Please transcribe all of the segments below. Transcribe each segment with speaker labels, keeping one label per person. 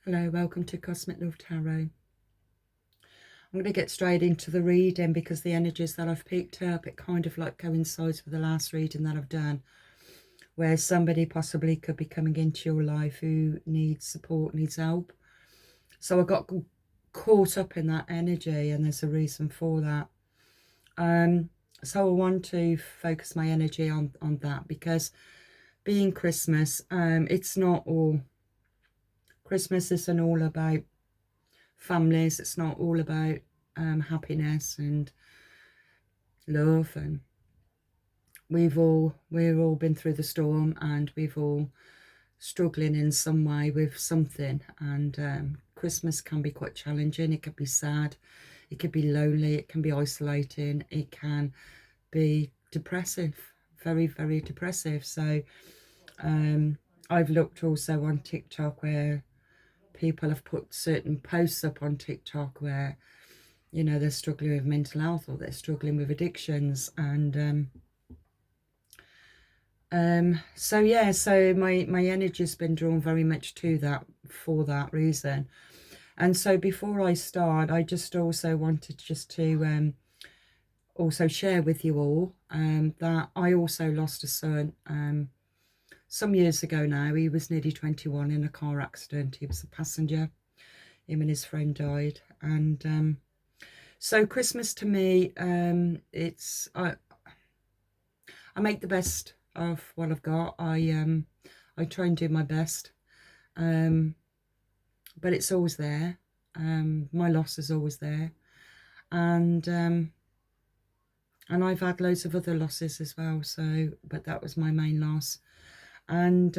Speaker 1: Hello, welcome to Cosmic Love Tarot. I'm going to get straight into the reading because the energies that I've picked up, it kind of like coincides with the last reading that I've done, where somebody possibly could be coming into your life who needs support, needs help. So I got caught up in that energy, and there's a reason for that. So I want to focus my energy on that, because being Christmas, it's not all Christmas isn't all about families. It's not all about happiness and love, and we've all been through the storm, and we've all struggling in some way with something. And Christmas can be quite challenging. It could be sad, it could be lonely, it can be isolating, it can be depressive, very, very depressive. So I've looked also on TikTok where people have put certain posts up on TikTok where, you know, they're struggling with mental health, or they're struggling with addictions. And so yeah, so my energy's been drawn very much to that for that reason. And so before I start, I just also wanted just to also share with you all that I also lost a son some years ago now. He was nearly 21 in a car accident. He was a passenger. Him and his friend died. And so Christmas to me, it's I make the best of what I've got. I try and do my best, but it's always there. My loss is always there, and I've had loads of other losses as well. So, but that was my main loss, and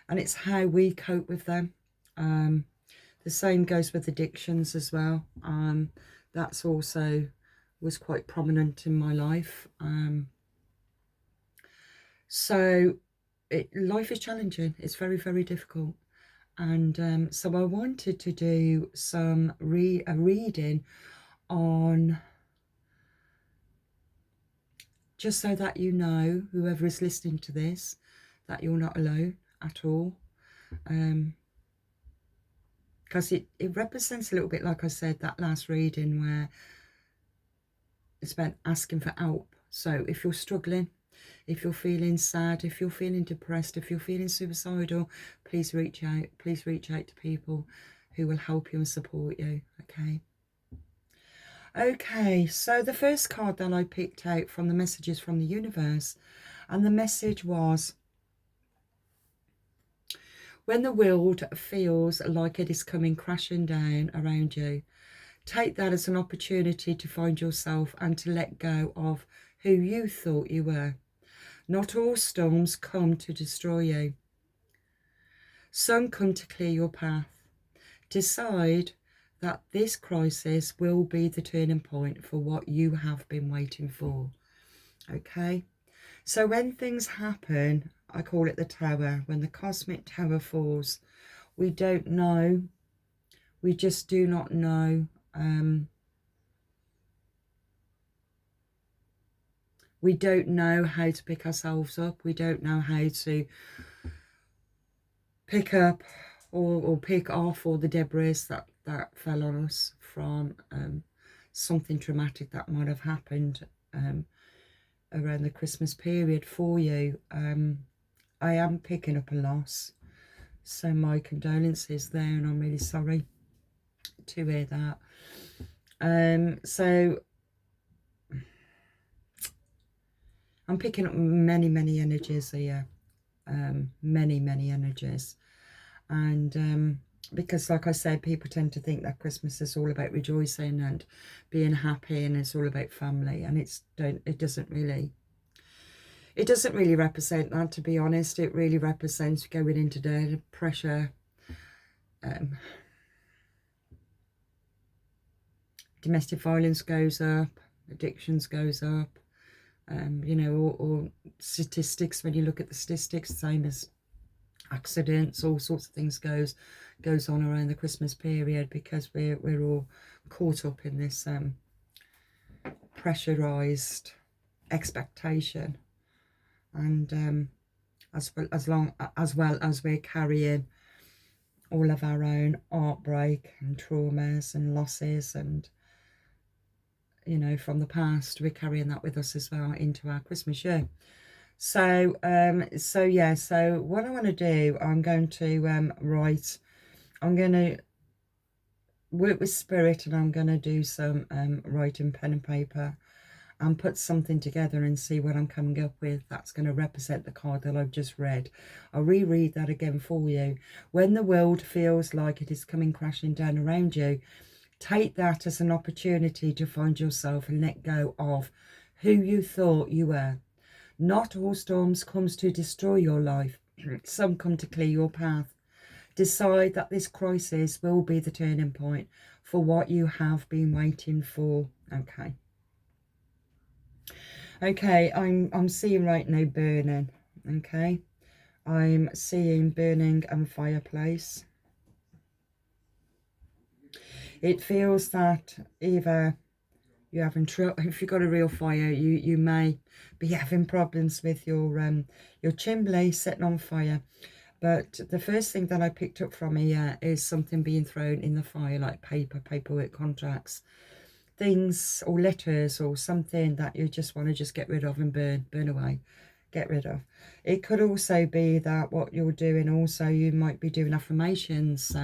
Speaker 1: it's how we cope with them. The same goes with addictions as well. That's also was quite prominent in my life. So life is challenging. It's very, very difficult. And so I wanted to do some a reading on, just so that you know, whoever is listening to this, that you're not alone at all. Because it represents a little bit, like I said, that last reading where it's about asking for help. So if you're struggling, if you're feeling sad, if you're feeling depressed, if you're feeling suicidal, please reach out. Please reach out to people who will help you and support you, okay? Okay, so the first card that I picked out from the messages from the universe, and the message was, when the world feels like it is coming crashing down around you, take that as an opportunity to find yourself and to let go of who you thought you were. Not all storms come to destroy you. Some come to clear your path. Decide that this crisis will be the turning point for what you have been waiting for. Okay? So when things happen, I call it the tower. When the cosmic tower falls, we don't know. We just do not know. We don't know how to pick ourselves up. We don't know how to pick up or pick off all the debris that fell on us from something traumatic that might have happened around the Christmas period for you. I am picking up a loss, so my condolences there, and I'm really sorry to hear that. So I'm picking up many energies here, many energies. And because, like I said, people tend to think that Christmas is all about rejoicing and being happy, and it's all about family, and it doesn't really represent that, to be honest. It really represents going into the pressure, domestic violence goes up, addictions goes up, you know, or statistics, when you look at the statistics, same as accidents, all sorts of things goes on around the Christmas period, because we're all caught up in this pressurized expectation, and as well as we're carrying all of our own heartbreak and traumas and losses and, you know, from the past. We're carrying that with us as well into our Christmas year. So yeah, so what I want to do, I'm going to I'm going to work with spirit, and I'm going to do some writing pen and paper and put something together and see what I'm coming up with that's going to represent the card that I've just read. I'll reread that again for you. When the world feels like it is coming crashing down around you, take that as an opportunity to find yourself and let go of who you thought you were. Not all storms comes to destroy your life. Some come to clear your path. Decide that this crisis will be the turning point for what you have been waiting for. Okay. Okay, I'm seeing right now burning. Okay. I'm seeing burning and fireplace. It feels that either you're having trouble, if you've got a real fire, you may be having problems with your chimney setting on fire. But the first thing that I picked up from here is something being thrown in the fire, like paperwork, contracts, things or letters or something that you just want to just get rid of and burn away, get rid of. It could also be that what you're doing, also you might be doing affirmations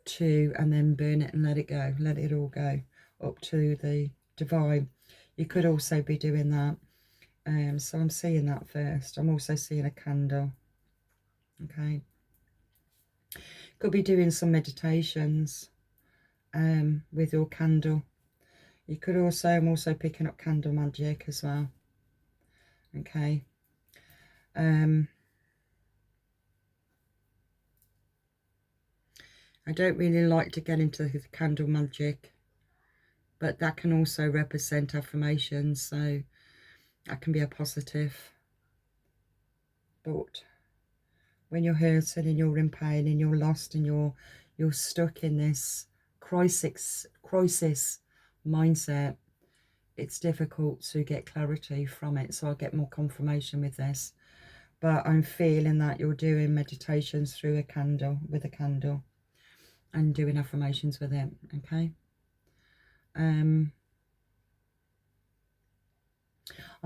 Speaker 1: too, and then burn it and let it go, let it all go up to the divine. You could also be doing that. So I'm seeing that first. I'm also seeing a candle. Okay. Could be doing some meditations with your candle. You could also, I'm also picking up candle magic as well. Okay. I don't really like to get into the candle magic, but that can also represent affirmations, so that can be a positive. But when you're hurting and you're in pain and you're lost and you're stuck in this crisis mindset, it's difficult to get clarity from it. So I'll get more confirmation with this. But I'm feeling that you're doing meditations through a candle, with a candle, and doing affirmations with it. Okay. I'm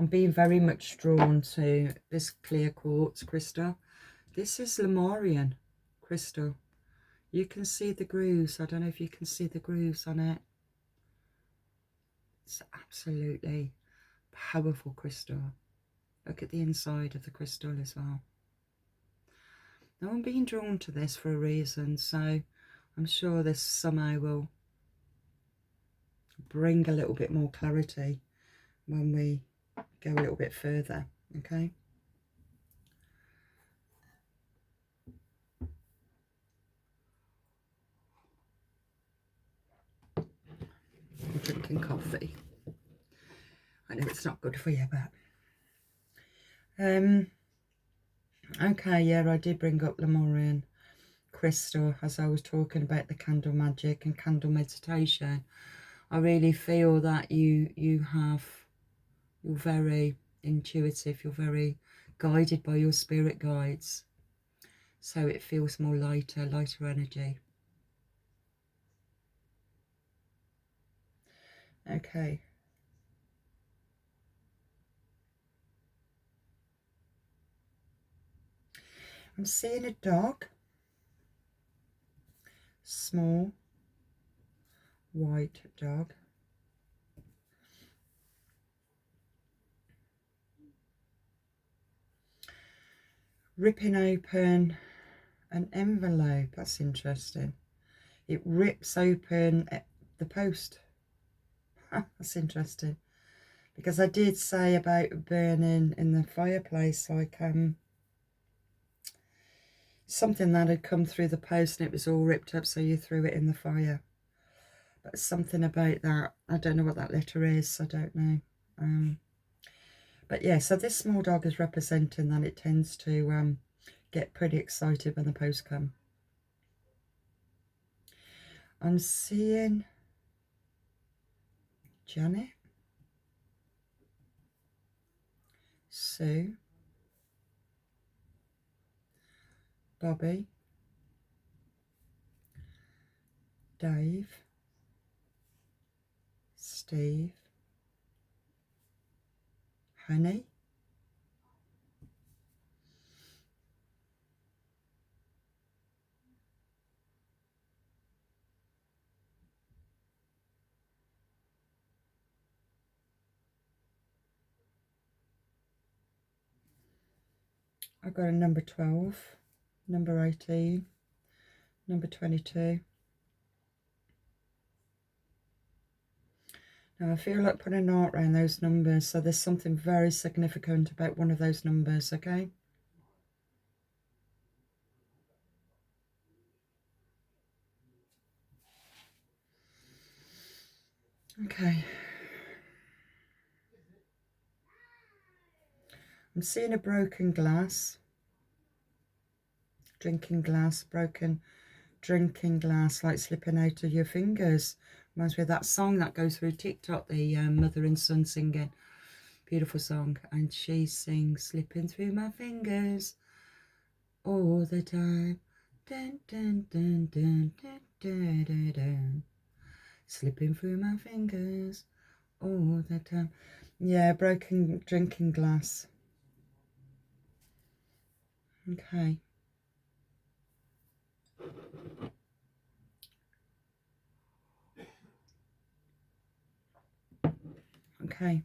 Speaker 1: being very much drawn to this clear quartz crystal. This is Lemurian crystal. You can see the grooves. I don't know if you can see the grooves on it. It's absolutely powerful crystal. Look at the inside of the crystal as well. Now I'm being drawn to this for a reason, so I'm sure this somehow will bring a little bit more clarity when we go a little bit further. Okay. I'm drinking coffee. I know it's not good for you, but okay, yeah, I did bring up Lemurian crystal as I was talking about the candle magic and candle meditation. I really feel that you're very intuitive, you're very guided by your spirit guides, so it feels more lighter energy. Okay. I'm seeing a dog, small white dog. Ripping open an envelope. That's interesting. It rips open the post. That's interesting, because I did say about burning in the fireplace, like something that had come through the post and it was all ripped up, so you threw it in the fire. But something about that, I don't know what that letter is, I don't know. But yeah, so this small dog is representing that it tends to get pretty excited when the post come. I'm seeing Janet, Sue, Bobby, Dave, Steve, Honey, I've got a number 12, number 18, number 22. Now I feel like putting an art around those numbers, so there's something very significant about one of those numbers, okay? Okay. I'm seeing a broken glass. Drinking glass, broken drinking glass, like slipping out of your fingers. Reminds me of that song that goes through TikTok, the mother and son singing. Beautiful song. And she sings, slipping through my fingers all the time. Dun, dun, dun, dun, dun, dun, dun, dun. Slipping through my fingers all the time. Yeah, broken drinking glass. Okay. Okay.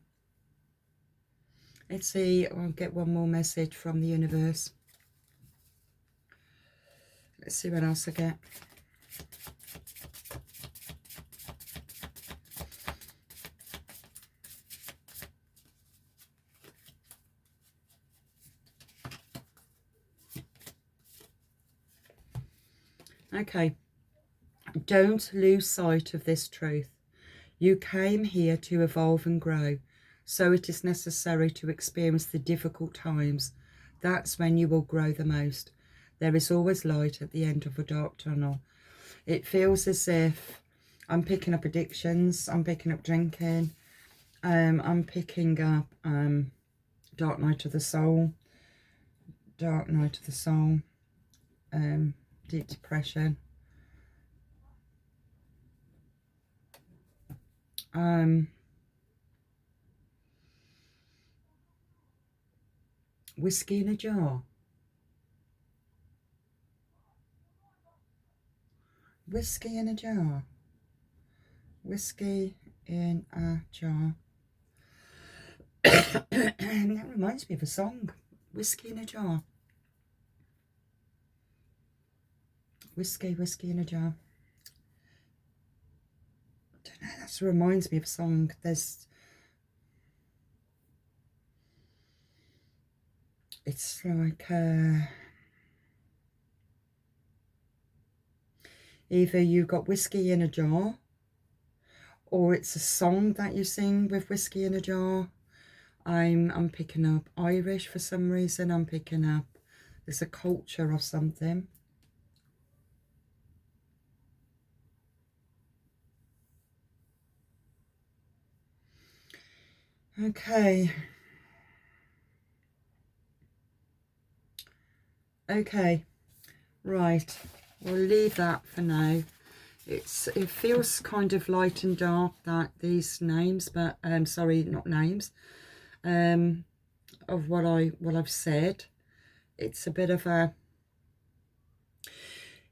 Speaker 1: Let's see, I'll get one more message from the universe. Let's see what else I get. Okay. Don't lose sight of this truth. You came here to evolve and grow, so it is necessary to experience the difficult times. That's when you will grow the most. There is always light at the end of a dark tunnel. It feels as if I'm picking up addictions, I'm picking up drinking, I'm picking up Dark Night of the Soul, Dark Night of the Soul, deep depression. Whiskey in a jar. Whiskey in a jar. Whiskey in a jar. That reminds me of a song. Whiskey in a jar. Whiskey in a jar. I don't know, that reminds me of a song. It's like either you've got whiskey in a jar, or it's a song that you sing with whiskey in a jar. I'm picking up Irish for some reason. I'm picking up, there's a culture of something. Okay. Okay. Right. We'll leave that for now. It feels kind of light and dark, that these names, but sorry, not names. Of what I've said. It's a bit of a,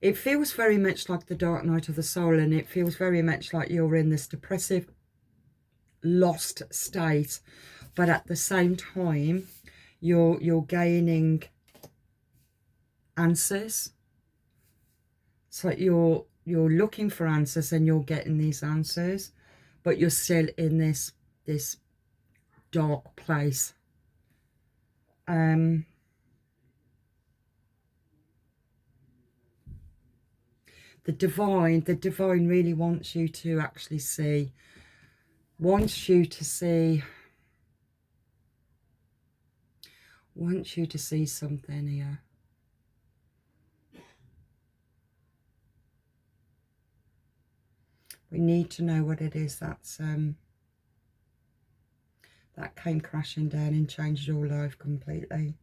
Speaker 1: it feels very much like the Dark Night of the Soul, and it feels very much like you're in this depressive, lost state, but at the same time you're gaining answers. It's like you're looking for answers and you're getting these answers, but you're still in this dark place. The divine really wants you to actually see, wants you to see something here. We need to know what it is that's that came crashing down and changed your life completely,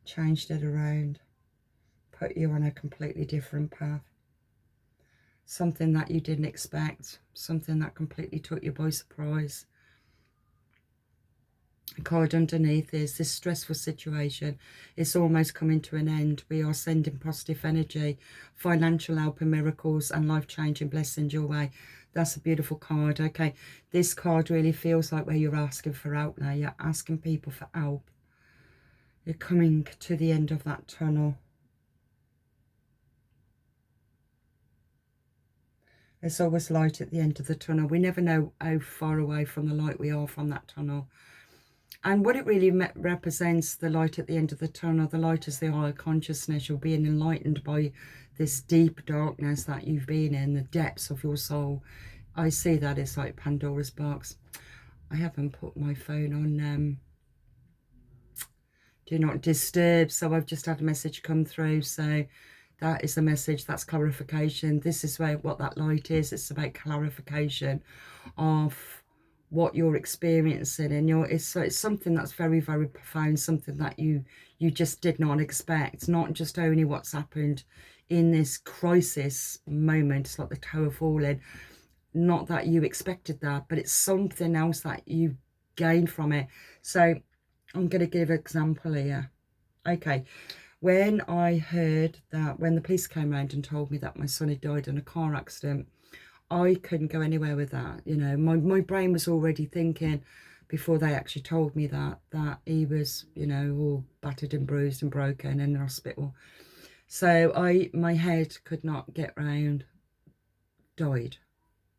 Speaker 1: changed it around, put you on a completely different path. something that you didn't expect, something that completely took you by surprise. The card underneath is this stressful situation. It's almost coming to an end. We are sending positive energy, financial help and miracles, and life-changing blessings your way. That's a beautiful card. Okay, this card really feels like where you're asking for help now. You're asking people for help. You're coming to the end of that tunnel. There's always light at the end of the tunnel. We never know how far away from the light we are from that tunnel. And what it really represents, the light at the end of the tunnel, the light is the higher consciousness. You're being enlightened by this deep darkness that you've been in, the depths of your soul. I see that it's like Pandora's box. I haven't put my phone on do not disturb, so I've just had a message come through. So that is a message, that's clarification. This is what that light is. It's about clarification of what you're experiencing, and it's something that's very, very profound, something that you just did not expect. Not just only what's happened in this crisis moment, it's like the tower falling, not that you expected that, but it's something else that you gained from it. So I'm going to give an example here. Okay, when I heard that, when the police came around and told me that my son had died in a car accident, I couldn't go anywhere with that. You know, my brain was already thinking, before they actually told me that he was, you know, all battered and bruised and broken in the hospital. So my head could not get round, died.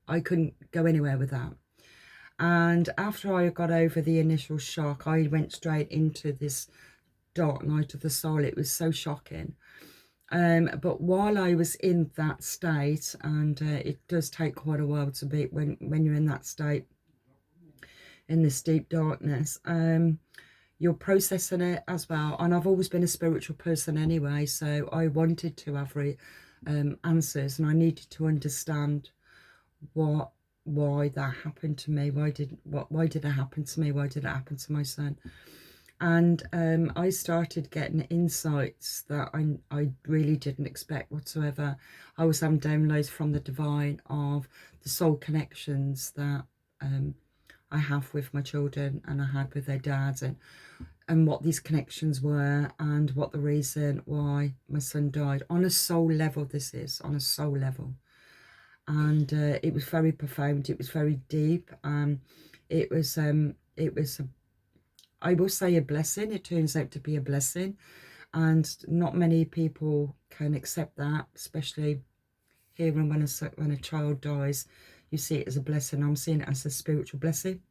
Speaker 1: I couldn't go anywhere with that. And after I got over the initial shock, I went straight into this dark night of the soul. It was so shocking. But while I was in that state, and it does take quite a while to be when you're in that state, in this deep darkness, you're processing it as well. And I've always been a spiritual person anyway, so I wanted to have answers, and I needed to understand why that happened to me. Why did it happen to me? Why did it happen to my son? And I started getting insights that I really didn't expect whatsoever. I was having downloads from the divine of the soul connections that I have with my children and I had with their dads, and what these connections were, and what the reason why my son died. On a soul level, this is on a soul level. And it was very profound. It was very deep. It was I will say a blessing. It turns out to be a blessing, and not many people can accept that, especially here when a child dies, you see it as a blessing. I'm seeing it as a spiritual blessing.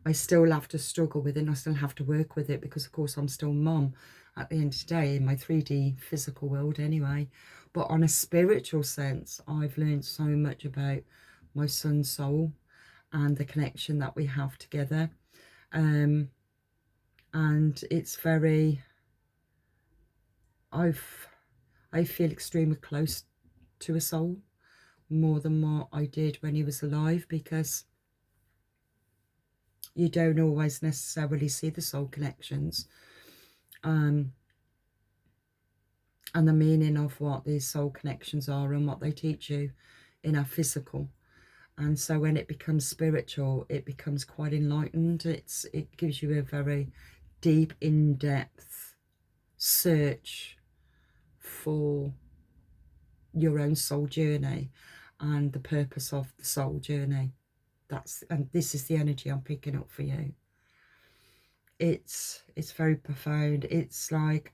Speaker 1: I still have to struggle with it, and I still have to work with it, because of course I'm still mum at the end of the day, in my 3D physical world anyway. But on a spiritual sense, I've learned so much about my son's soul and the connection that we have together. And it's very, I feel extremely close to a soul, more than what I did when he was alive, because you don't always necessarily see the soul connections and the meaning of what these soul connections are and what they teach you in our physical. And so when it becomes spiritual, it becomes quite enlightened. It gives you a very deep, in-depth search for your own soul journey and the purpose of the soul journey. And this is the energy I'm picking up for you. It's very profound. It's like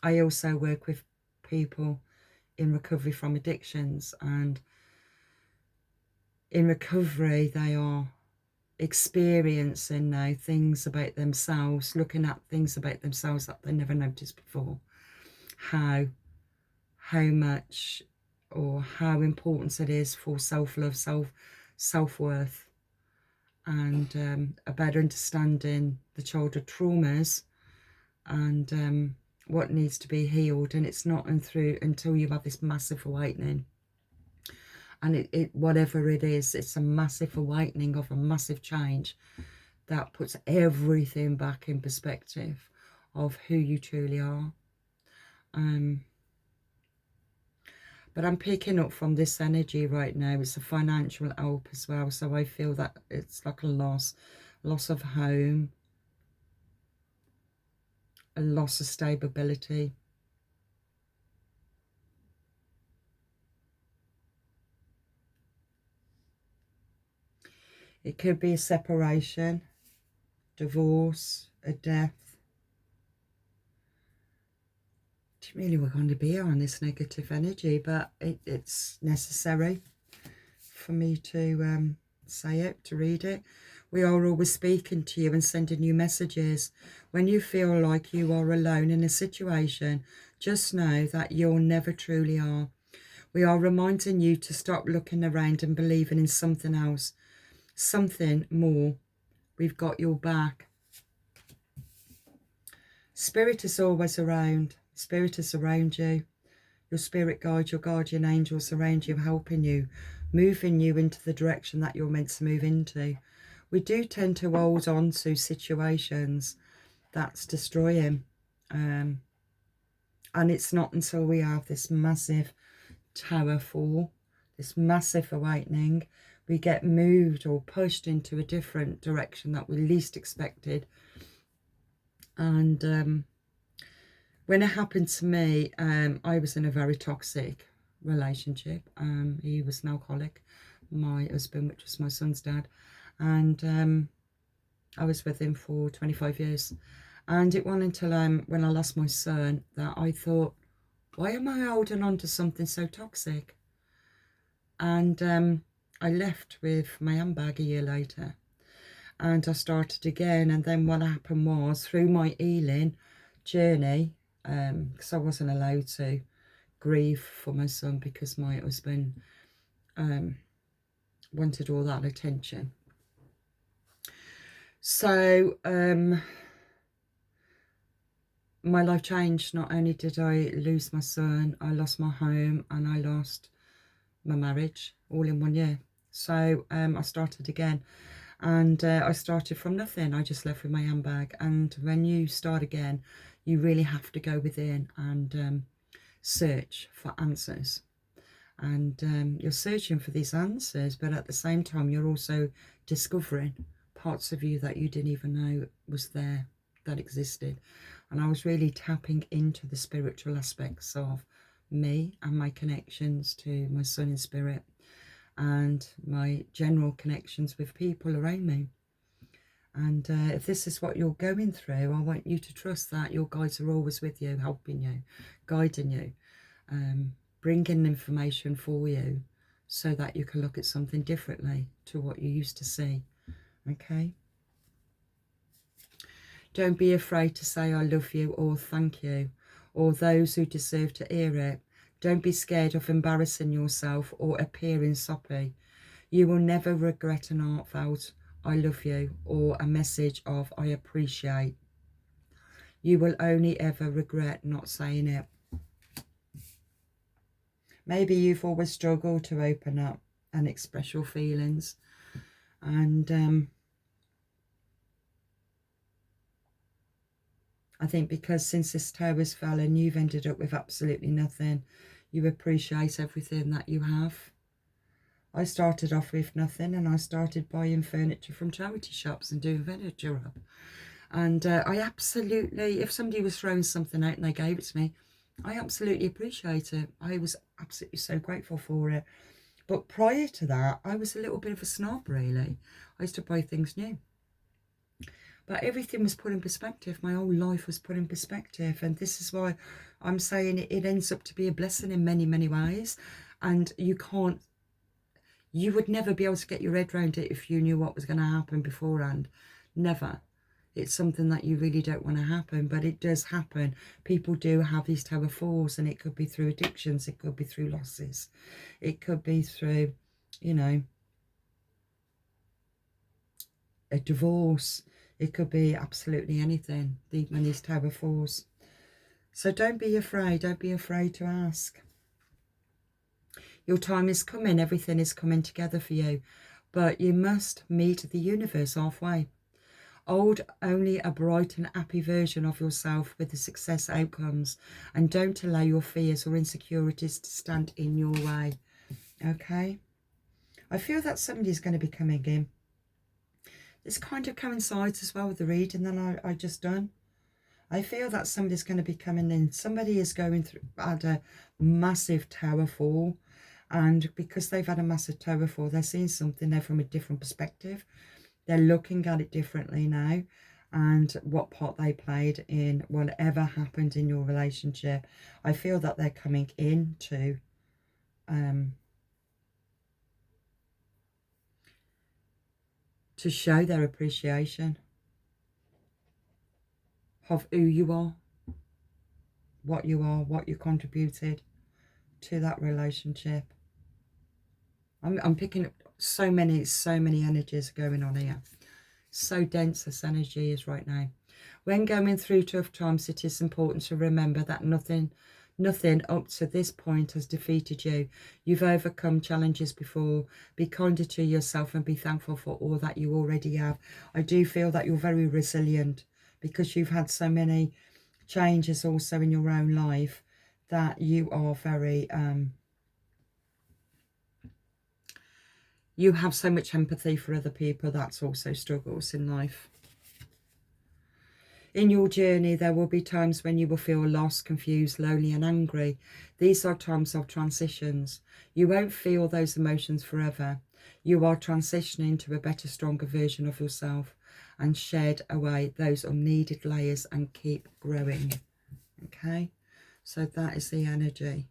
Speaker 1: I also work with people in recovery from addictions, and in recovery they are experiencing now things about themselves, looking at things about themselves that they never noticed before. How much or how important it is for self-love, self-worth, and a better understanding the childhood traumas and what needs to be healed. And it's not until you have this massive awakening. And whatever it is, it's a massive awakening of a massive change that puts everything back in perspective of who you truly are. But I'm picking up from this energy right now. It's a financial help as well. So I feel that it's like a loss of home, a loss of stability. It could be a separation, divorce, a death. Really, we're going to be on this negative energy, but it's necessary for me to say it, to read it. We are always speaking to you and sending you messages. When you feel like you are alone in a situation, just know that you never truly are. We are reminding you to stop looking around and believing in something else, something more. We've got your back. Spirit is always around. Spirit is around you. Your spirit guide, your guardian angels around you, helping you, moving you into the direction that you're meant to move into. We do tend to hold on to situations that's destroying. And it's not until we have this massive tower fall, this massive awakening, we get moved or pushed into a different direction that we least expected. And when it happened to me, I was in a very toxic relationship. He was an alcoholic, my husband, which was my son's dad. And I was with him for 25 years. And it wasn't until when I lost my son that I thought, why am I holding on to something so toxic? And I left with my handbag a year later. And I started again. And then what happened was, through my healing journey, because I wasn't allowed to grieve for my son because my husband wanted all that attention. So my life changed. Not only did I lose my son, I lost my home and I lost my marriage all in 1 year. So I started again. And I started from nothing. I just left with my handbag. And when you start again, you really have to go within and search for answers. And you're searching for these answers, but at the same time, you're also discovering parts of you that you didn't even know was there, that existed. And I was really tapping into the spiritual aspects of me and my connections to my son in spirit, and my general connections with people around me. And if this is what you're going through, I want you to trust that your guides are always with you, helping you, guiding you, bringing information for you so that you can look at something differently to what you used to see. Okay? Don't be afraid to say I love you or thank you, or those who deserve to hear it. Don't be scared of embarrassing yourself or appearing soppy. You will never regret an heartfelt I love you or a message of I appreciate. You will only ever regret not saying it. Maybe you've always struggled to open up and express your feelings. And I think because since this tower's fell and you've ended up with absolutely nothing, you appreciate everything that you have. I started off with nothing, and I started buying furniture from charity shops and doing furniture up. And I absolutely, if somebody was throwing something out and they gave it to me, I absolutely appreciate it. I was absolutely so grateful for it. But prior to that, I was a little bit of a snob, really. I used to buy things new. But everything was put in perspective. My whole life was put in perspective. And this is why I'm saying it ends up to be a blessing in many, many ways. And you would never be able to get your head around it if you knew what was going to happen beforehand. Never. It's something that you really don't want to happen, but it does happen. People do have these tower falls, and it could be through addictions. It could be through losses. It could be through, you know, a divorce. It could be absolutely anything when these tower falls. So don't be afraid. Don't be afraid to ask. Your time is coming. Everything is coming together for you. But you must meet the universe halfway. Hold only a bright and happy version of yourself with the success outcomes, and don't allow your fears or insecurities to stand in your way. Okay? I feel that somebody's going to be coming in. This kind of coincides as well with the reading that I just done. I feel that somebody's going to be coming in. Somebody is going through, had a massive tower fall. And because they've had a massive tower fall, they're seeing something there from a different perspective. They're looking at it differently now. And what part they played in whatever happened in your relationship. I feel that they're coming in to show their appreciation of who you are, what you contributed to that relationship. I'm picking up so many energies going on here. So dense this energy is right now. When going through tough times, it is important to remember that nothing up to this point has defeated you. You've overcome challenges before. Be kinder to yourself and be thankful for all that you already have. I do feel that you're very resilient because you've had so many changes also in your own life that you are very you have so much empathy for other people. That's also struggles in life. In your journey, there will be times when you will feel lost, confused, lonely and angry. These are times of transitions. You won't feel those emotions forever. You are transitioning to a better, stronger version of yourself and shed away those unneeded layers and keep growing. Okay, so that is the energy.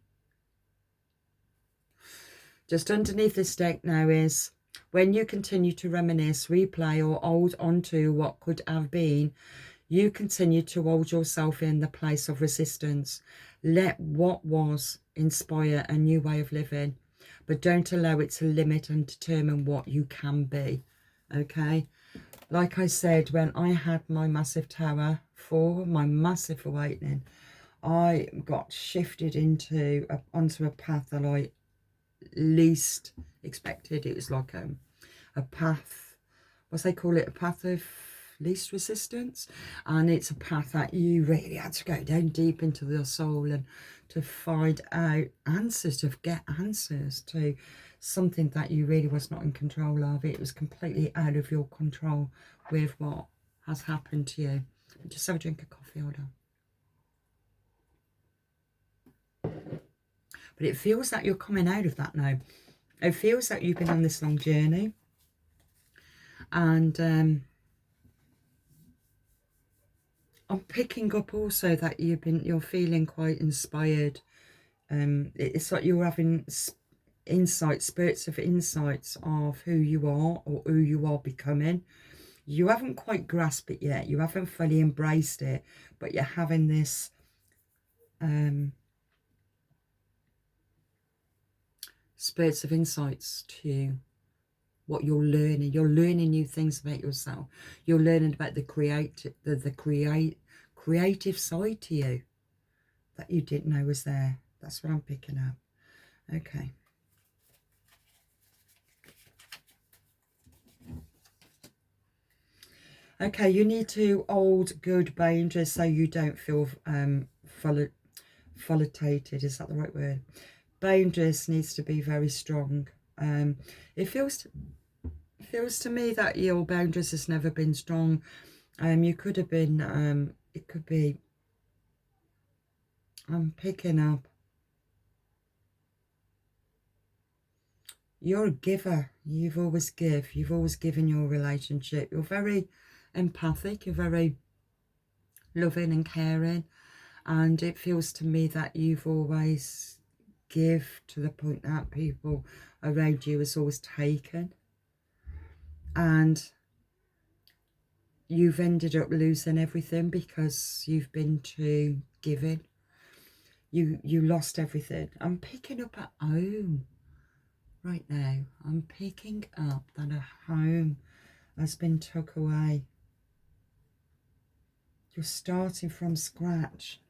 Speaker 1: Just underneath this deck now is, when you continue to reminisce, replay or hold on to what could have been, you continue to hold yourself in the place of resistance. Let what was inspire a new way of living, but don't allow it to limit and determine what you can be. Okay? Like I said, when I had my massive tower fall, my massive awakening, I got shifted onto a path that I least expected. It was like a path, what they call it, a path of least resistance, and it's a path that you really had to go down deep into your soul and to find out answers, to get answers to something that you really was not in control of. It was completely out of your control with what has happened to you. Just have a drink of coffee, hold on. But it feels that you're coming out of that now. It feels that you've been on this long journey, and I'm picking up also that you're feeling quite inspired. It's like you're having spurts of insights of who you are or who you are becoming. You haven't quite grasped it yet. You haven't fully embraced it, but you're having this spurts of insights to what you're learning. You're learning new things about yourself. You're learning about the creative side to you that you didn't know was there. That's what I'm picking up. Okay. Okay, you need to hold good boundaries so you don't feel volatilized. Is that the right word? Boundaries needs to be very strong. It feels to me that your boundaries has never been strong. You could have been, it could be, I'm picking up, you're a giver. You've always given your relationship. You're very empathic, you're very loving and caring, and it feels to me that you've always give to the point that people around you is always taken, and you've ended up losing everything because you've been too giving. You lost everything. I'm picking up at home right now. I'm picking up that a home has been took away. You're starting from scratch,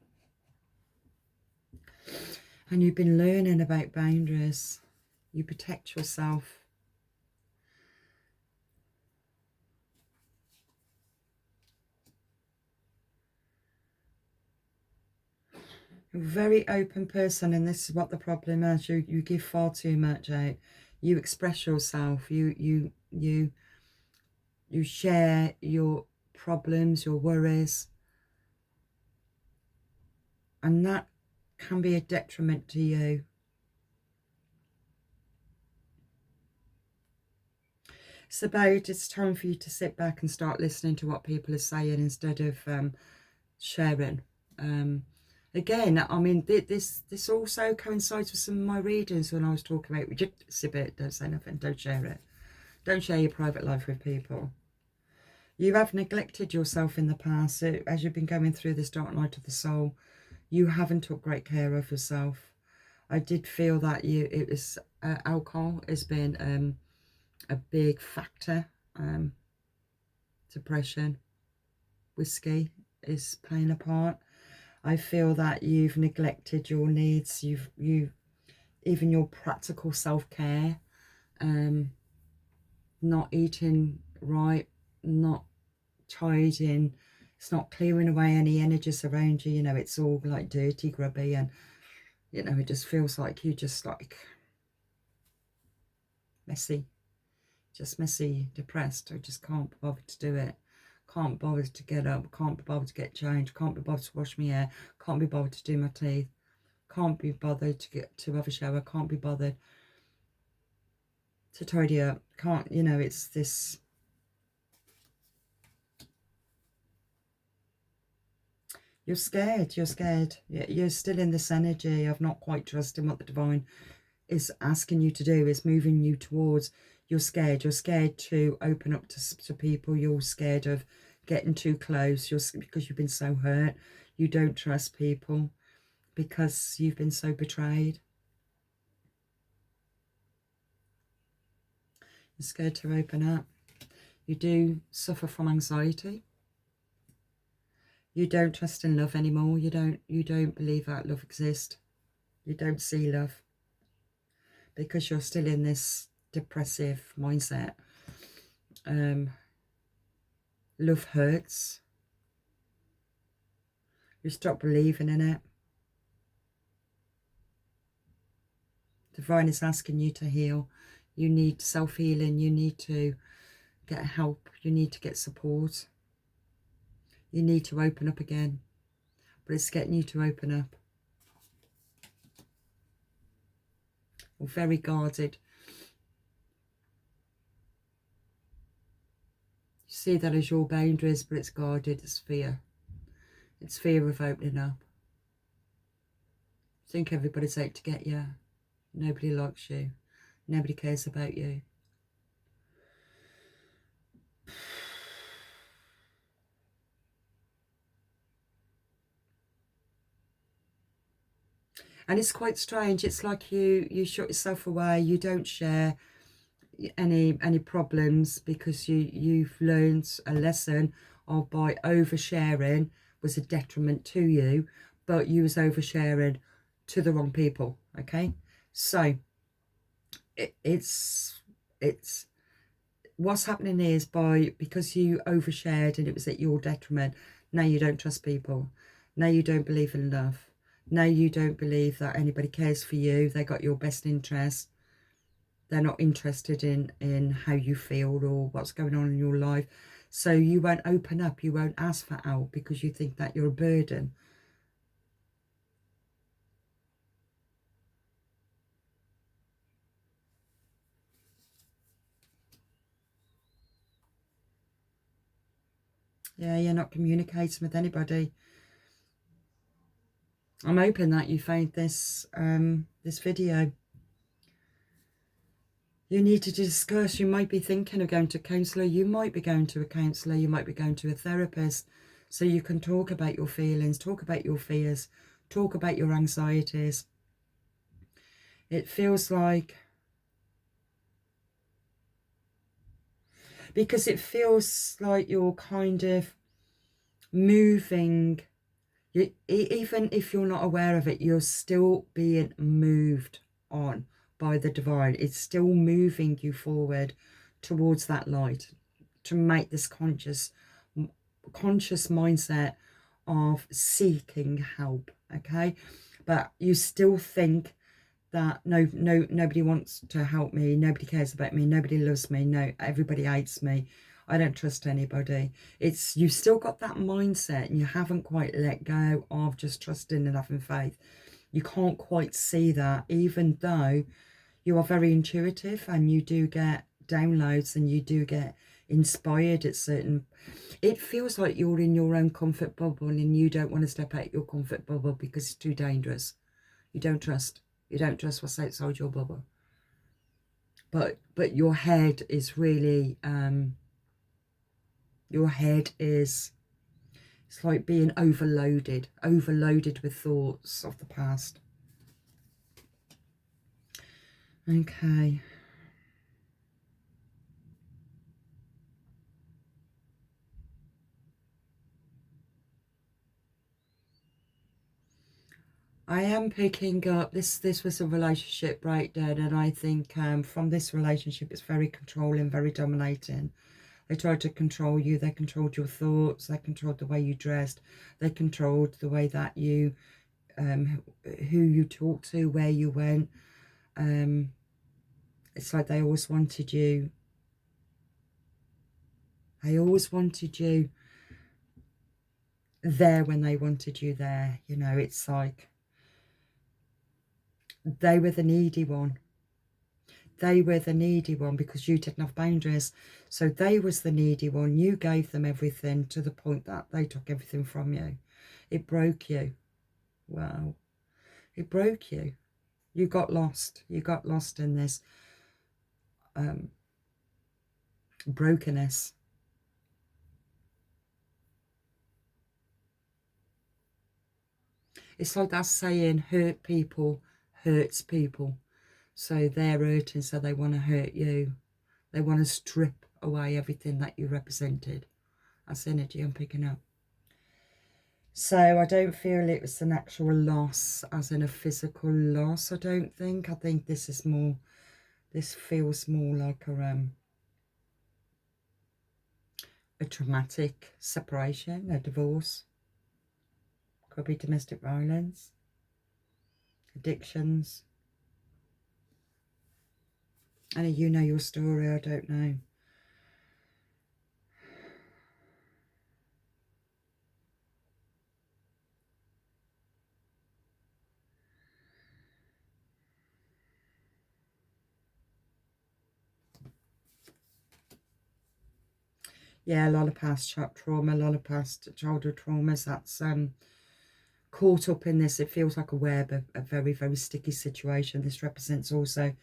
Speaker 1: and you've been learning about boundaries. You protect yourself. A very open person, and this is what the problem is. You give far too much out. You express yourself. You share your problems, your worries, and that can be a detriment to you. It's time for you to sit back and start listening to what people are saying instead of sharing. Again, I mean, this also coincides with some of my readings when I was talking about just a bit. Don't say nothing. Don't share it. Don't share your private life with people. You have neglected yourself in the past. So as you've been going through this dark night of the soul, you haven't took great care of yourself. I did feel that alcohol has been a big factor. Depression, whiskey is playing a part. I feel that you've neglected your needs. You've even your practical self-care, not eating right, not tidying. It's not clearing away any energies around you. You know, it's all like dirty, grubby, and you know, it just feels like you just like messy, depressed. I just can't be bothered to do it. Can't be bothered to get up. Can't be bothered to get changed. Can't be bothered to wash my hair. Can't be bothered to do my teeth. Can't be bothered to have a shower. Can't be bothered to tidy up. Can't, you know, it's this. You're scared. You're scared. You're still in this energy of not quite trusting what the divine is asking you to do, is moving you towards. You're scared. You're scared to open up to people. You're scared of getting too close. Because you've been so hurt. You don't trust people because you've been so betrayed. You're scared to open up. You do suffer from anxiety. You don't trust in love anymore. You don't believe that love exists. You don't see love because you're still in this depressive mindset. Love hurts. You stop believing in it. Divine is asking you to heal. You need self-healing. You need to get help. You need to get support. You need to open up again. But it's getting you to open up. Or very guarded. You see that as your boundaries, but it's guarded. It's fear. It's fear of opening up. I think everybody's out to get you. Nobody likes you. Nobody cares about you. And it's quite strange. It's like you shut yourself away. You don't share any problems because you've learned a lesson of by oversharing was a detriment to you, but you was oversharing to the wrong people. Okay, so it's what's happening is because you overshared and it was at your detriment. Now you don't trust people. Now you don't believe in love. Now you don't believe that anybody cares for you. They got your best interest. They're not interested in how you feel or what's going on in your life. So you won't open up. You won't ask for help because you think that you're a burden. Yeah, you're not communicating with anybody. I'm hoping that you found this this video. You need to discuss. You might be thinking of going to a counsellor. You might be going to a counsellor. You might be going to a therapist. So you can talk about your feelings, talk about your fears, talk about your anxieties. It feels like, because it feels like you're kind of moving. Even if you're not aware of it, you're still being moved on by the divine. It's still moving you forward towards that light, to make this conscious mindset of seeking help okay? But you still think that nobody wants to help me, nobody cares about me, nobody loves me, no, everybody hates me, I don't trust anybody. It's, you've still got that mindset and you haven't quite let go of just trusting and having faith. You can't quite see that, even though you are very intuitive and you do get downloads and you do get inspired at certain, it feels like you're in your own comfort bubble and you don't want to step out your comfort bubble because it's too dangerous. You don't trust what's outside your bubble. But your head is really your head is, it's like being overloaded with thoughts of the past. Okay. I am picking up, this was a relationship breakdown, and I think from this relationship it's very controlling, very dominating. They tried to control you, they controlled your thoughts, they controlled the way you dressed, they controlled the way that you, who you talked to, where you went. It's like they always wanted you. They always wanted you there when they wanted you there. You know, it's like they were the needy one. They were the needy one because you didn't have boundaries. So they was the needy one. You gave them everything to the point that they took everything from you. It broke you. Wow. It broke you. You got lost. You got lost in this brokenness. It's like that saying, hurt people hurts people. So they're hurting, so they want to hurt you. They want to strip away everything that you represented. That's energy I'm picking up. So I don't feel it was an actual loss, as in a physical loss, I don't think. I think this is more, this feels more like a traumatic separation, a divorce. Could be domestic violence, addictions. And you know your story, I don't know. Yeah, a lot of past trauma, a lot of past childhood traumas. That's caught up in this. It feels like a web, a very, very sticky situation. This represents also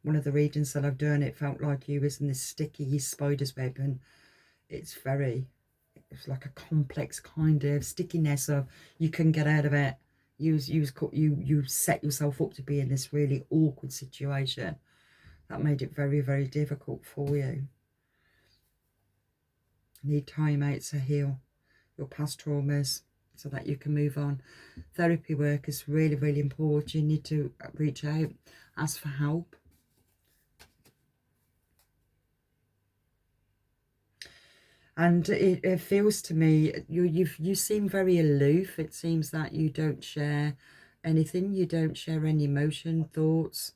Speaker 1: one of the readings that I've done. It felt like you was in this sticky spider's web, and it's like a complex kind of stickiness of you couldn't get out of it. You set yourself up to be in this really awkward situation that made it very, very difficult for you. You need time out to heal your past traumas so that you can move on. Therapy work is really, really important. You need to reach out, ask for help. And it feels to me, you seem very aloof. It seems that you don't share anything. You don't share any emotion, thoughts,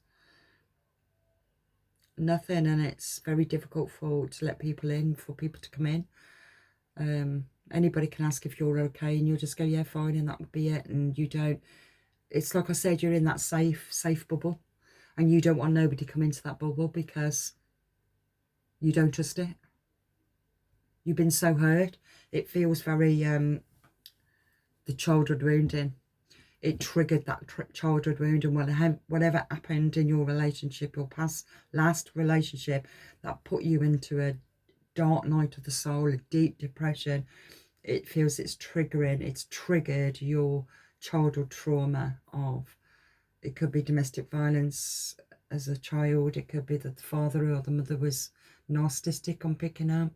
Speaker 1: nothing. And it's very difficult to let people in, for people to come in. Anybody can ask if you're okay and you'll just go, yeah, fine, and that would be it. And you don't, it's like I said, you're in that safe bubble, and you don't want nobody to come into that bubble because you don't trust it. You've been so hurt. It feels very the childhood wounding. It triggered that childhood wound, and whatever happened in your relationship, your last relationship, that put you into a dark night of the soul, a deep depression. It feels it's triggered your childhood trauma of, it could be domestic violence as a child, it could be that the father or the mother was narcissistic, I'm picking up.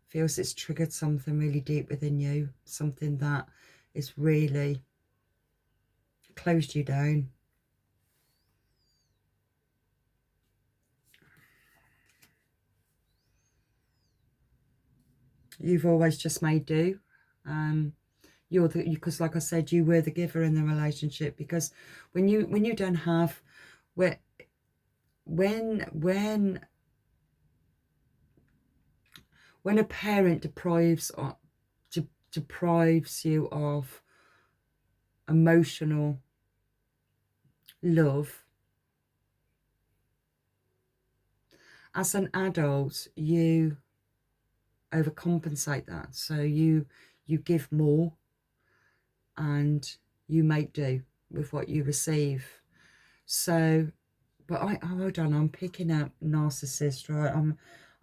Speaker 1: Feels it's triggered something really deep within you, something that is really closed you down. You've always just made do. You're the, because like I said, you were the giver in the relationship, because when you don't have, when when when a parent deprives you of emotional love, as an adult you overcompensate that, so you give more and you make do with what you receive. So but hold on, I'm picking up narcissist, right?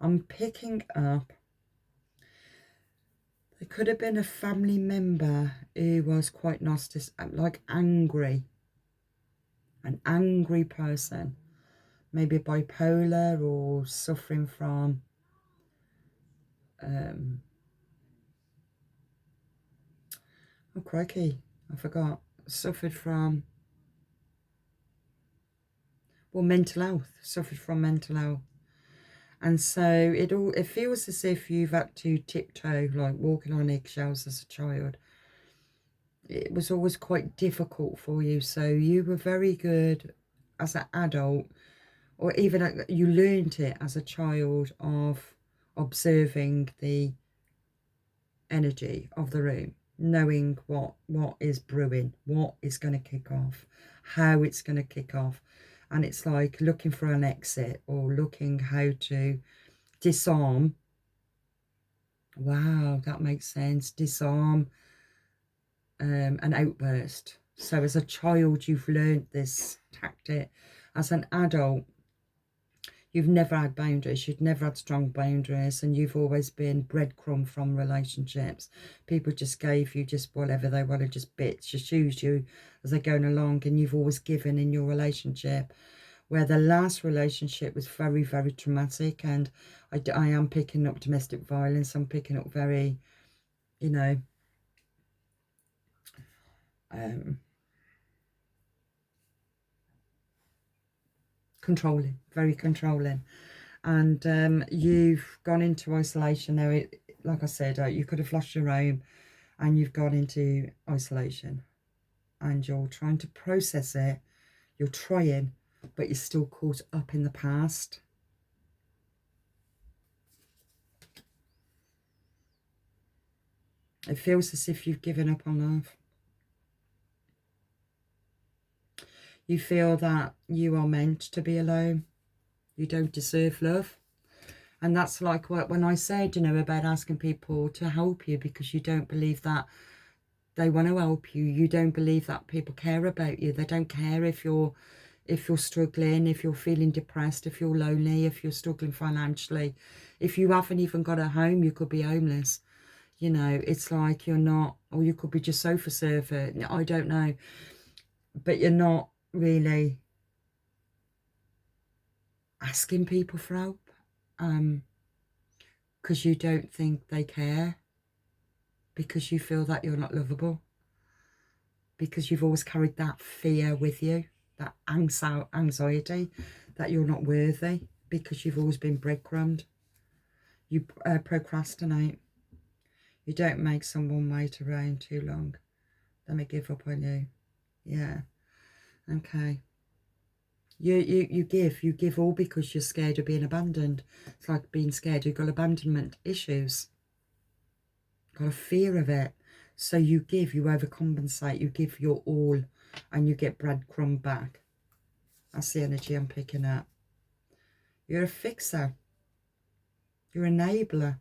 Speaker 1: I'm picking up, there could have been a family member who was quite narcissistic, like angry, an angry person, maybe bipolar or suffering from oh crikey, I forgot, suffered from, well, mental health, suffered from mental health. And so it feels as if you've had to tiptoe, like walking on eggshells as a child. It was always quite difficult for you. So you were very good as an adult, or even you learned it as a child, of observing the energy of the room, knowing what is brewing, what is going to kick off, how it's going to kick off. And it's like looking for an exit, or looking how to disarm. Wow, that makes sense. Disarm an outburst. So as a child you've learned this tactic. As an adult you've never had boundaries, you've never had strong boundaries, and you've always been breadcrumb from relationships. People just gave you just whatever they wanted, just bits, just use you as they're going along, and you've always given in your relationship. Where the last relationship was very, very traumatic, and I am picking up domestic violence. I'm picking up very, you know, controlling, very controlling. And you've gone into isolation now. Like I said, you could have lost your home, and you've gone into isolation, and you're trying to process it. You're trying, but you're still caught up in the past. It feels as if you've given up on love. You feel that you are meant to be alone. You don't deserve love. And that's like what, when I said, you know, about asking people to help you because you don't believe that they want to help you. You don't believe that people care about you. They don't care if you're struggling, if you're feeling depressed, if you're lonely, if you're struggling financially. If you haven't even got a home, you could be homeless. You know, it's like you're not, or you could be just sofa surfer. I don't know. But you're not really asking people for help because you don't think they care, because you feel that you're not lovable, because you've always carried that fear with you, that anxiety that you're not worthy, because you've always been breadcrumbed. You procrastinate. You don't make someone wait around too long. Then they give up on you. Yeah. Okay. You give all because you're scared of being abandoned. It's like being scared. You've got abandonment issues. Got a fear of it. So you give, you overcompensate, you give your all, and you get breadcrumb back. That's the energy I'm picking up. You're a fixer. You're an enabler.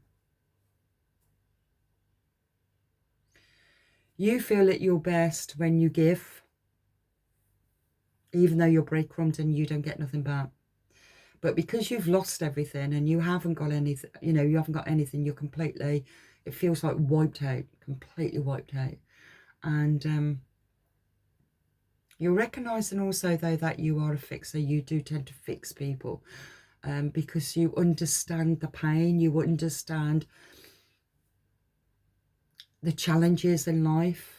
Speaker 1: You feel at your best when you give, even though you're breadcrumbed and you don't get nothing back. But because you've lost everything and you haven't got anything, you know, you haven't got anything, you're completely, it feels like wiped out, completely wiped out. And you're recognising also, though, that you are a fixer. You do tend to fix people because you understand the pain, you understand the challenges in life.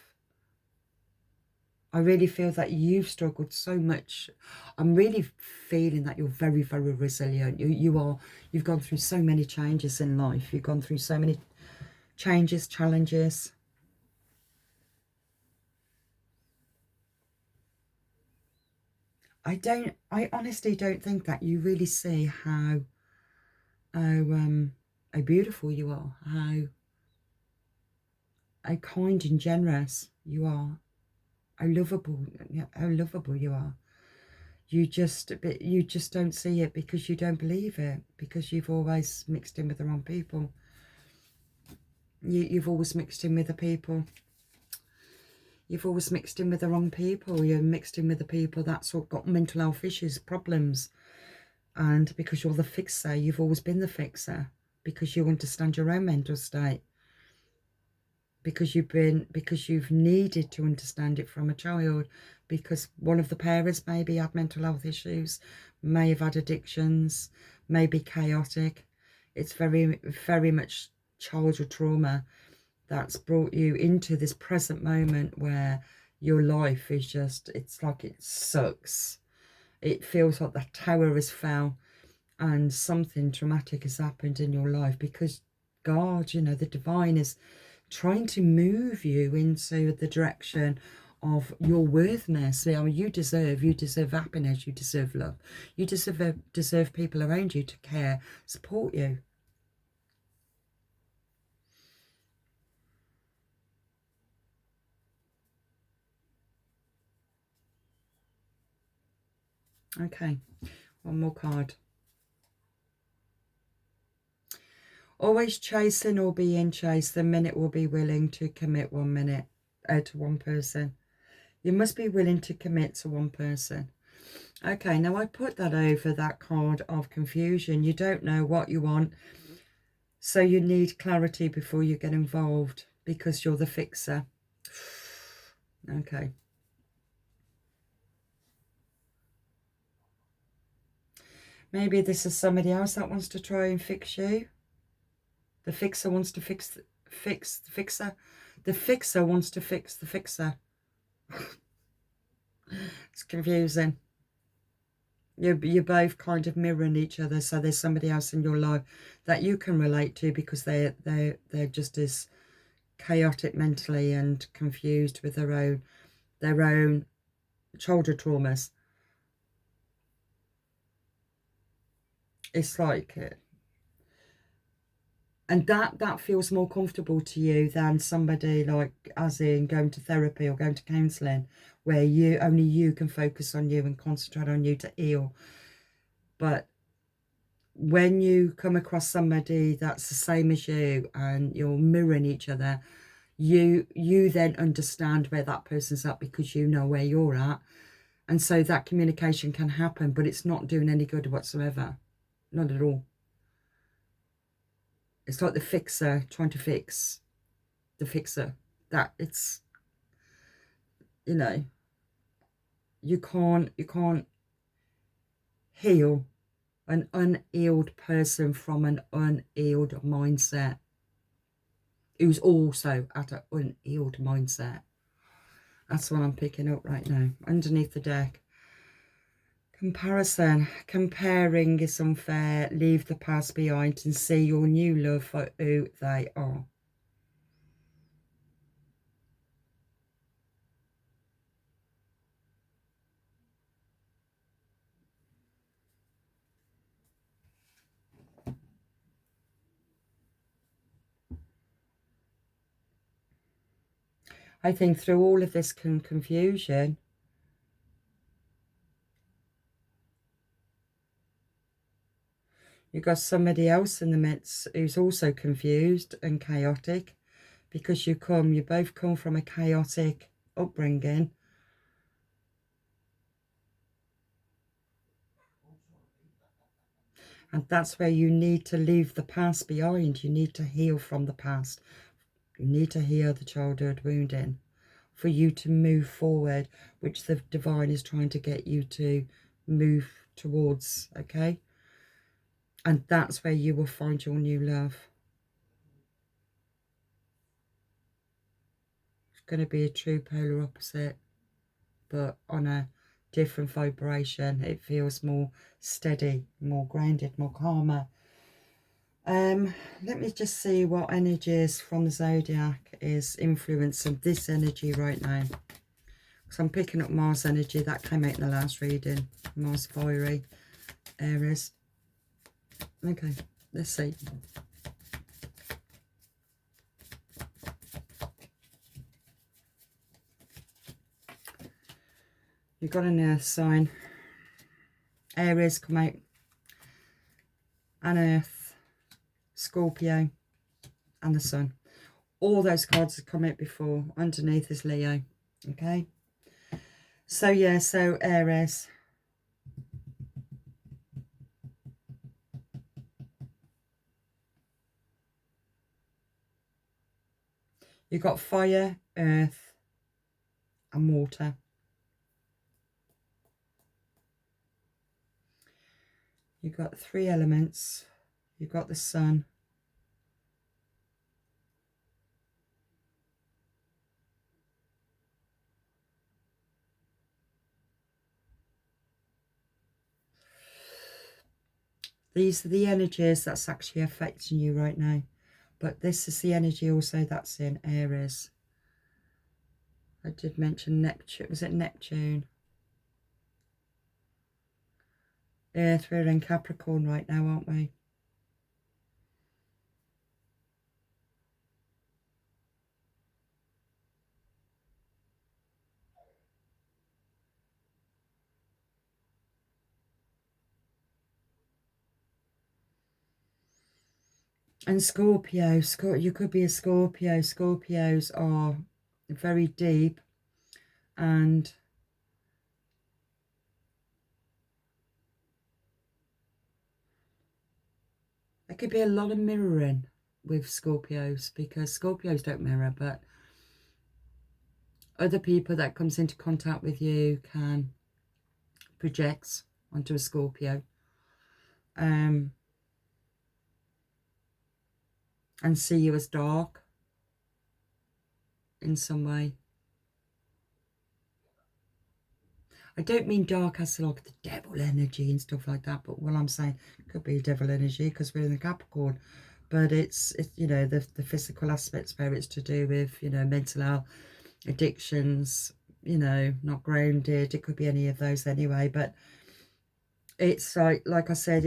Speaker 1: I really feel that you've struggled so much. I'm really feeling that you're very, very resilient. You've gone through so many changes in life. You've gone through so many changes, challenges. I honestly don't think that you really see how beautiful you are, how kind and generous you are, how lovable, yeah, how lovable you are. You just don't see it because you don't believe it, because you've always mixed in with the wrong people. You've always mixed in with the people. You've always mixed in with the wrong people. You're mixed in with the people that's got mental health issues, problems. And because you're the fixer, you've always been the fixer. Because you understand your own mental state. Because you've needed to understand it from a child. Because one of the parents maybe had mental health issues, may have had addictions, may be chaotic. It's very, very much childhood trauma that's brought you into this present moment where your life is just, it's like it sucks. It feels like the tower has fell and something traumatic has happened in your life, because God, you know, the divine is trying to move you into the direction of your worthiness. You know, you deserve happiness, you deserve love, you deserve people around you to care, support you. Okay, one more card. Always chasing or being chased, the minute will be willing to commit 1 minute to one person. You must be willing to commit to one person. Okay, now I put that over that card of confusion. You don't know what you want, so you need clarity before you get involved, because you're the fixer. Okay. Maybe this is somebody else that wants to try and fix you. The fixer wants to fix the fixer. The fixer wants to fix the fixer. It's confusing. You're both kind of mirroring each other, so there's somebody else in your life that you can relate to, because they're just as chaotic mentally and confused with their own childhood traumas. It's like, and that feels more comfortable to you than somebody like, as in going to therapy or going to counselling, where only you can focus on you and concentrate on you to heal. But when you come across somebody that's the same as you and you're mirroring each other, you then understand where that person's at, because you know where you're at, and so that communication can happen, but it's not doing any good whatsoever. Not at all. It's like the fixer trying to fix the fixer. That it's, you know, you can't heal an unhealed person from an unhealed mindset, who's also at an unhealed mindset. That's what I'm picking up right now underneath the deck. Comparison. Comparing is unfair. Leave the past behind and see your new love for who they are. I think through all of this confusion, you've got somebody else in the midst who's also confused and chaotic, because you both come from a chaotic upbringing. And that's where you need to leave the past behind. You need to heal from the past. You need to heal the childhood wounding for you to move forward, which the divine is trying to get you to move towards, okay? And that's where you will find your new love. It's going to be a true polar opposite, but on a different vibration. It feels more steady, more grounded, more calmer. Let me just see what energies from the zodiac is influencing this energy right now. So I'm picking up Mars energy. That came out in the last reading. Mars fiery, Aries. Okay, let's see. You've got an earth sign. Aries come out. An earth, Scorpio, and the sun. All those cards have come out before. Underneath is Leo. Okay. So yeah, so Aries. You've got fire, earth, and water. You've got 3 elements. You've got the sun. These are the energies that's actually affecting you right now. But this is the energy also that's in Aries. I did mention Neptune. Was it Neptune? Earth, we're in Capricorn right now, aren't we? And Scorpio, you could be a Scorpio. Scorpios are very deep, and there could be a lot of mirroring with Scorpios, because Scorpios don't mirror, but other people that comes into contact with you can project onto a Scorpio. And see you as dark in some way. I don't mean dark as like the devil energy and stuff like that, but what I'm saying could be devil energy because we're in the Capricorn. But it's you know, the physical aspects where it's to do with, you know, mental health, addictions, you know, not grounded. It could be any of those anyway. But it's like I said,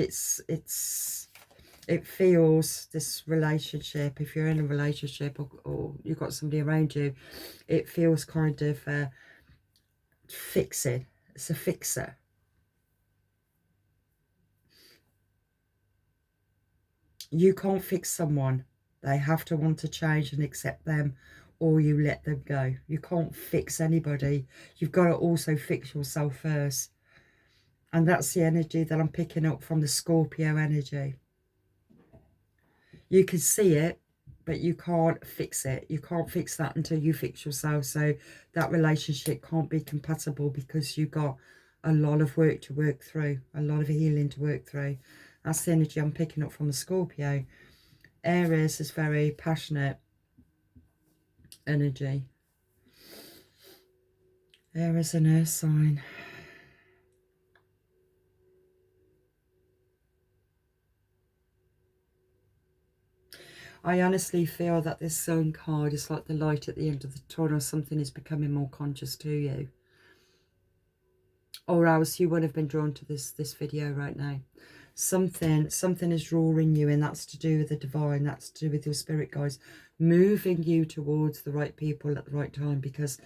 Speaker 1: it feels, this relationship, if you're in a relationship or you've got somebody around you, it feels kind of fixing. It's a fixer. You can't fix someone. They have to want to change and accept them, or you let them go. You can't fix anybody. You've got to also fix yourself first. And that's the energy that I'm picking up from the Scorpio energy. You can see it, but you can't fix it. You can't fix that until you fix yourself. So that relationship can't be compatible because you've got a lot of work to work through, a lot of healing to work through. That's the energy I'm picking up from the Scorpio. Aries is very passionate energy. Aries an earth sign. I honestly feel that this Sun card is like the light at the end of the tunnel. Something is becoming more conscious to you. Or else you would have been drawn to this video right now. Something is drawing you, and that's to do with the divine. That's to do with your spirit guides moving you towards the right people at the right time, because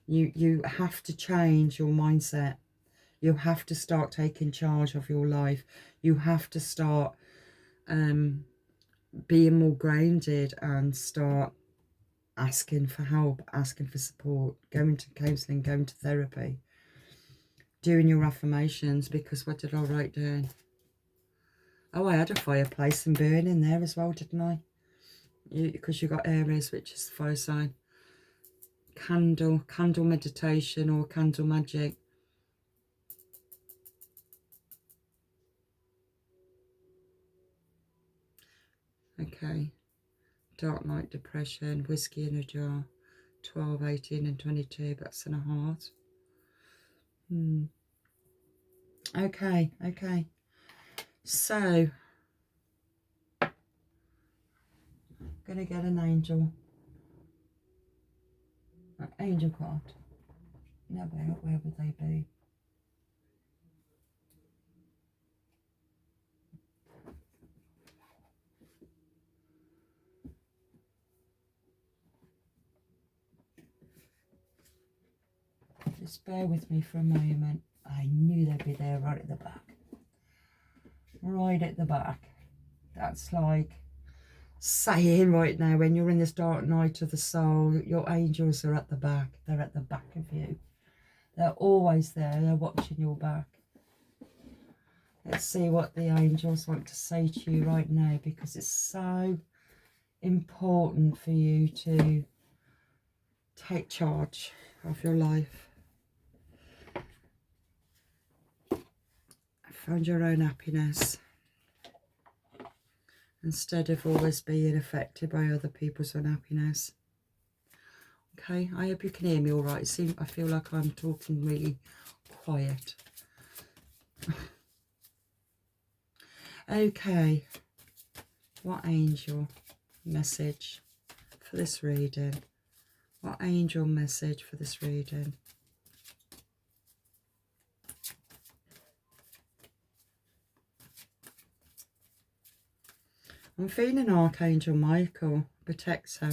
Speaker 1: you have to change your mindset. You have to start taking charge of your life. You have to start being more grounded and start asking for help, asking for support, going to counselling, going to therapy, doing your affirmations. Because what did I write down? Oh, I had a fireplace and burning there as well, didn't I? Because you got Aries, which is the fire sign. Candle meditation or candle magic. Okay. Dark night depression, whiskey in a jar, 12, 18 and 22, that's in a heart. Okay. So, I'm going to get an angel card. Now, where would they be? Just bear with me for a moment. I knew they'd be there right at the back. Right at the back. That's like saying right now, when you're in this dark night of the soul, your angels are at the back. They're at the back of you. They're always there. They're watching your back. Let's see what the angels want to say to you right now, because it's so important for you to take charge of your life. Find your own happiness instead of always being affected by other people's unhappiness. Okay, I hope you can hear me all right. I feel like I'm talking really quiet. Okay, what angel message for this reading? What angel message for this reading? I'm feeling Archangel Michael, protector.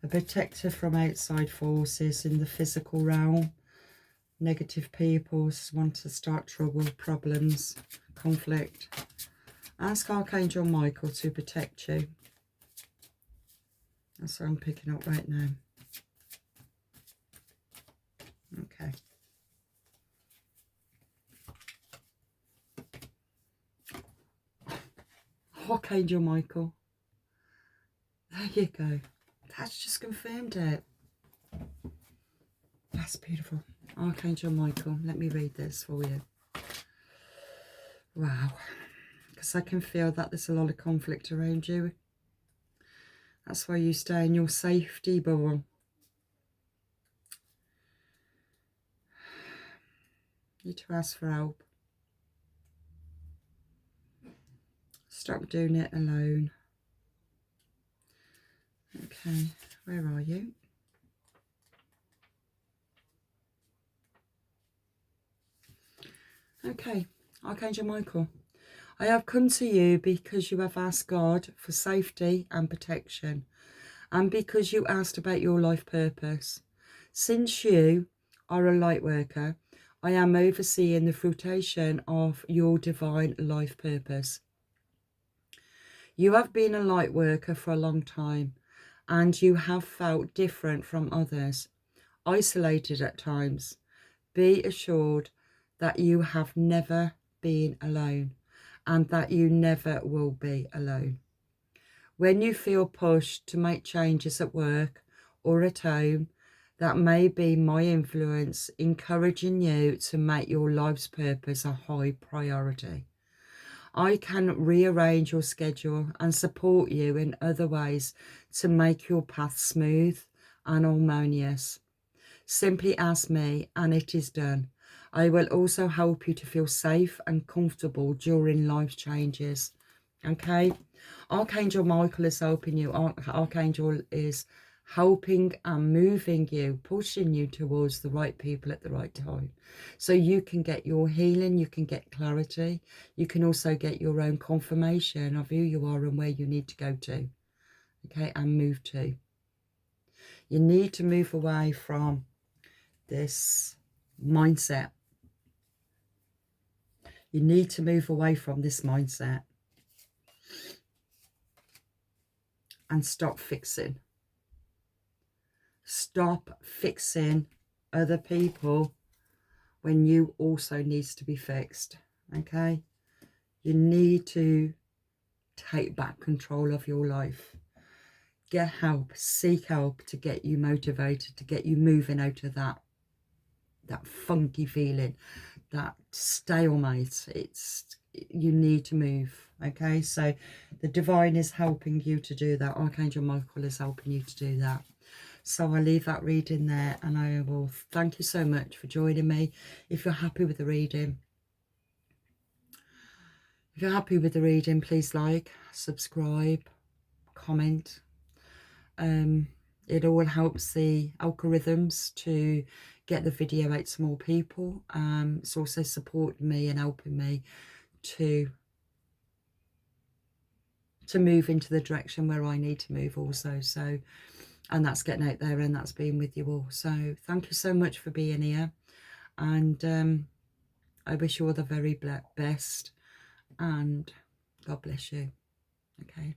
Speaker 1: A protector from outside forces in the physical realm. Negative people want to start trouble, problems, conflict. Ask Archangel Michael to protect you. That's what I'm picking up right now. Okay. Archangel Michael. There you go. That's just confirmed it. That's beautiful. Archangel Michael. Let me read this for you. Wow. Because I can feel that there's a lot of conflict around you. That's why you stay in your safety bubble. You need to ask for help. Stop doing it alone. Okay, where are you? Okay, Archangel Michael. I have come to you because you have asked God for safety and protection, and because you asked about your life purpose. Since you are a light worker, I am overseeing the fruition of your divine life purpose. You have been a light worker for a long time, and you have felt different from others, isolated at times. Be assured that you have never been alone, and that you never will be alone. When you feel pushed to make changes at work or at home, that may be my influence encouraging you to make your life's purpose a high priority. I can rearrange your schedule and support you in other ways to make your path smooth and harmonious. Simply ask me and it is done. I will also help you to feel safe and comfortable during life changes. Okay? Archangel Michael is helping you. Archangel is helping and moving you, pushing you towards the right people at the right time. So you can get your healing, you can get clarity. You can also get your own confirmation of who you are and where you need to go to. Okay? And move to. You need to move away from this mindset. You need to move away from this mindset and stop fixing. Stop fixing other people when you also needs to be fixed. Okay? You need to take back control of your life. Get help, seek help to get you motivated, to get you moving out of that funky feeling, that stalemate. You need to move. Okay, so the divine is helping you to do that. Archangel Michael is helping you to do that. So I'll leave that reading there, and I will thank you so much for joining me. If you're happy with the reading, please like, subscribe, comment. It all helps the algorithms to get the video out to more people. It's also supporting me and helping me to move into the direction where I need to move also. So, and that's getting out there, and that's being with you all. So thank you so much for being here, and I wish you all the very best, and God bless you. Okay.